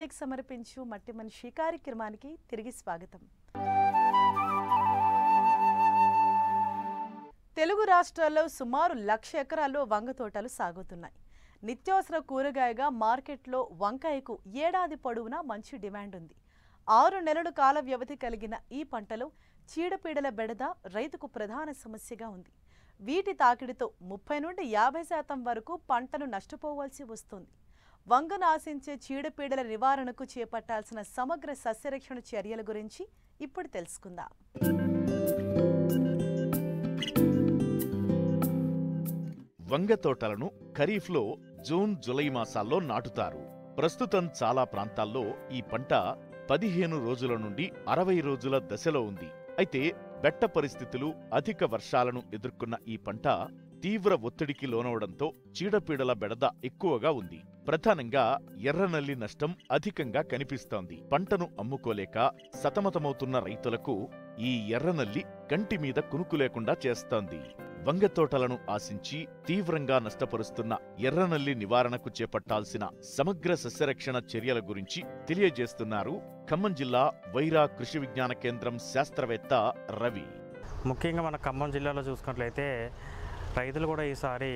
సమర్పించు మట్టి మనిషి కార్యక్రమానికి తిరిగి స్వాగతం. తెలుగు రాష్ట్రాల్లో సుమారు 1,00,000 ఎకరాల్లో వంగ తోటలు సాగుతున్నాయి. నిత్యావసర కూరగాయగా మార్కెట్లో వంకాయకు ఏడాది పొడవునా మంచి డిమాండ్ ఉంది. 6 నెలల కాల వ్యవధి కలిగిన ఈ పంటలో చీడపీడల బెడద రైతుకు ప్రధాన సమస్యగా ఉంది. వీటి తాకిడితో 30 నుండి 50% వరకు పంటను నష్టపోవాల్సి వస్తుంది. వంగను ఆశించే చీడపీడల నివారణకు చేపట్టాల్సిన సమగ్ర సస్యరక్షణ చర్యల గురించి ఇప్పుడు తెలుసుకుందాం. వంగ తోటలను ఖరీఫ్లో జూన్, జూలై మాసాల్లో నాటుతారు. ప్రస్తుతం చాలా ప్రాంతాల్లో ఈ పంట 15 రోజుల నుండి 60 రోజుల దశలో ఉంది. అయితే బెట్ట పరిస్థితులు, అధిక వర్షాలను ఎదుర్కొన్న ఈ పంట తీవ్ర ఒత్తిడికి లోనవడంతో చీడపీడల బెడద ఎక్కువగా ఉంది. ప్రధానంగా ఎర్రనల్లి నష్టం అధికంగా కనిపిస్తోంది. పంటను అమ్ముకోలేక సతమతమవుతున్న రైతులకు ఈ ఎర్రనల్లి కంటి మీద కునుకు లేకుండా చేస్తోంది. వంగ తోటలను ఆశించి తీవ్రంగా నష్టపరుస్తున్న ఎర్రనల్లి నివారణకు చేపట్టాల్సిన సమగ్ర సస్యరక్షణ చర్యల గురించి తెలియజేస్తున్నారు ఖమ్మం జిల్లా వైరా కృషి విజ్ఞాన కేంద్రం శాస్త్రవేత్త రవి. ముఖ్యంగా మన ఖమ్మం జిల్లాలో చూసుకున్నట్లయితే రైతులు కూడా ఈసారి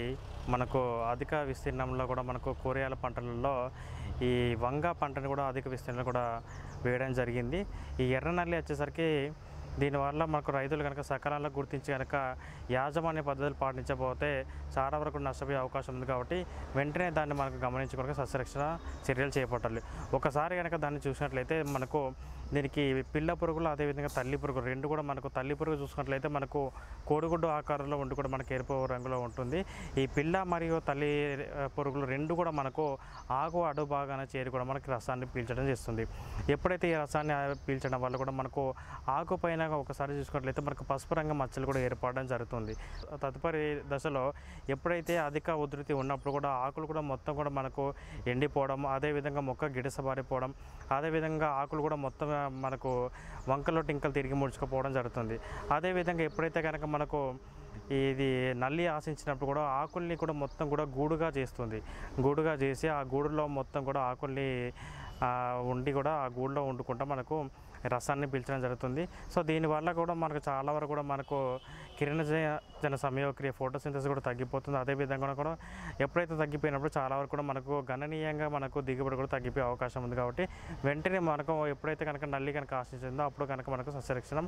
మనకు అధిక విస్తీర్ణంలో కూడా మనకు కూరగాయల పంటలలో ఈ వంగ పంటను కూడా అధిక విస్తీర్ణంలో కూడా వేయడం జరిగింది. ఈ ఎర్రనల్లి వచ్చేసరికి దీనివల్ల మనకు రైతులు కనుక సకాలంలో గుర్తించి కనుక యాజమాన్య పద్ధతులు పాటించబోతే చాలా వరకు నష్టపోయే అవకాశం ఉంది. కాబట్టి వెంటనే దాన్ని మనకు గమనించి కనుక సస్యరక్షణ చర్యలు చేపట్టాలి. ఒకసారి కనుక దాన్ని చూసినట్లయితే మనకు దీనికి పిల్ల పురుగులు, అదేవిధంగా తల్లి పురుగులు రెండు కూడా మనకు తల్లి పురుగు చూసుకున్నట్లయితే మనకు కోడిగుడ్డు ఆకారంలో ఉండి కూడా మనకు ఎరుపు రంగులో ఉంటుంది. ఈ పిల్ల మరియు తల్లి పురుగులు రెండు కూడా మనకు ఆకు అడుగు భాగాన చేరి కూడా మనకి రసాన్ని పీల్చడం చేస్తుంది. ఎప్పుడైతే ఈ రసాన్ని పీల్చడం వల్ల కూడా మనకు ఆకు పైన ఒకసారి చూసుకున్నట్లయితే మనకు పసుపు రంగు మచ్చలు కూడా ఏర్పడడం జరుగుతుంది. తదుపరి దశలో ఎప్పుడైతే అధిక ఉధృతి ఉన్నప్పుడు కూడా ఆకులు కూడా మొత్తం కూడా మనకు ఎండిపోవడం, అదేవిధంగా మొక్క గిడసబారిపోవడం, అదేవిధంగా ఆకులు కూడా మొత్తం మనకు వంకలో టింకలు తిరిగి ముడుచుకుపోవడం జరుగుతుంది. అదేవిధంగా ఎప్పుడైతే కనుక మనకు ఇది నల్లి ఆశించినప్పుడు కూడా ఆకుల్ని కూడా మొత్తం కూడా గూడుగా చేస్తుంది. గూడుగా చేసి ఆ గూడులో మొత్తం కూడా ఆకుల్ని ఉండి కూడా ఆ గూడులో వండుకుంటా మనకు రసాన్ని పీల్చడం జరుగుతుంది. సో దీనివల్ల కూడా మనకు చాలా వరకు కూడా మనకు కిరణజన సంయోగక్రియ ఫోటోసింథసిస్ కూడా తగ్గిపోతుంది. అదేవిధంగా కూడా ఎప్పుడైతే తగ్గిపోయినప్పుడు చాలా వరకు కూడా మనకు గణనీయంగా మనకు దిగుబడి కూడా తగ్గిపోయే అవకాశం ఉంది. కాబట్టి వెంటనే మనకు ఎప్పుడైతే కనుక నల్లి కనుక ఆశించిందో అప్పుడు కనుక మనకు సస్యరక్షణ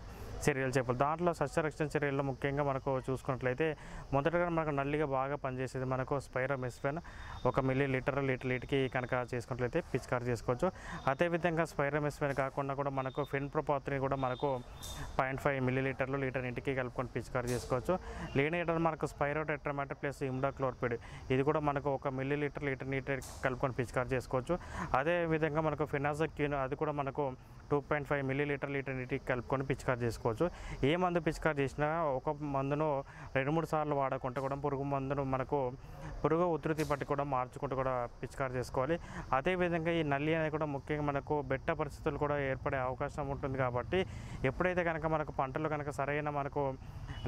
చర్యలు చేపట్టాలి. దాంట్లో సస్యరక్షణ చర్యల్లో ముఖ్యంగా మనకు చూసుకున్నట్లయితే మొదటగా మనకు నల్లిగా బాగా పనిచేసేది మనకు స్పైరోమెస్ఫెన్ 1 మిల్లీలీటర్ లీటర్కి కనుక చేసుకున్నట్లయితే పిచికారీ చేసుకోవచ్చు. అదేవిధంగా స్పైరోమెస్ఫెన్ కాకుండా కూడా మనకు ఫెన్ప్రోపాత్రిని కూడా మనకు 0.5 మిల్లీలీటర్లు లీటర్ ఇంటికి కలుపుకొని పిచికారీ చేసుకోవచ్చు. లేనిటర్ మనకు స్పైరోటెట్రామాటో ప్లస్ ఇమ్డాక్లోర్పిడ్ ఇది కూడా మనకు 1 మిల్లీలీటర్ లీటర్ కలుపుకొని పిచికారీ చేసుకోవచ్చు. అదేవిధంగా మనకు ఫినాజక్యూన్ అది కూడా మనకు 2.5 మిల్లీలీటర్ లీటర్ ఇంటికి కలుపుకొని పిచికారీ చేసుకోవచ్చు. ఏ మందు పిచికారీ చేసినా ఒక మందును 2-3 సార్లు వాడకుండా కూడా పురుగు మందును మనకు పురుగు ఉధృతి బట్టి కూడా మార్చుకుంటూ కూడా పిచికారీ చేసుకోవాలి. అదేవిధంగా ఈ నల్లి అనేది కూడా ముఖ్యంగా మనకు బెట్ట పరిస్థితులు కూడా ఏర్పడే అవకాశం ఉంటుంది. కాబట్టి ఎప్పుడైతే కనుక మనకు పంటలు కనుక సరైన మనకు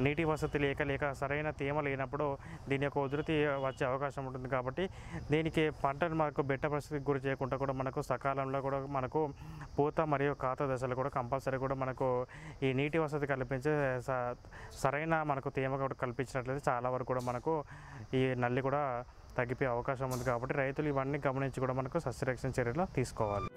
నీటి వసతి లేక సరైన తేమ లేనప్పుడు దీని యొక్క ఉధృతి వచ్చే అవకాశం ఉంటుంది. కాబట్టి దీనికి పంటను మనకు బెట్ట పరిస్థితికి గురి చేయకుండా కూడా మనకు సకాలంలో కూడా మనకు పూత మరియు కాత దశలు కూడా కంపల్సరీ కూడా మనకు ఈ నీటి వసతి కల్పించే సరైన మనకు తేమ కూడా కల్పించినట్లయితే చాలా వరకు కూడా మనకు ఈ నల్లి కూడా తగ్గిపోయే అవకాశం ఉంది. కాబట్టి రైతులు ఇవన్నీ గమనించి కూడా మనకు సస్యరక్షణ చర్యలు తీసుకోవాలి.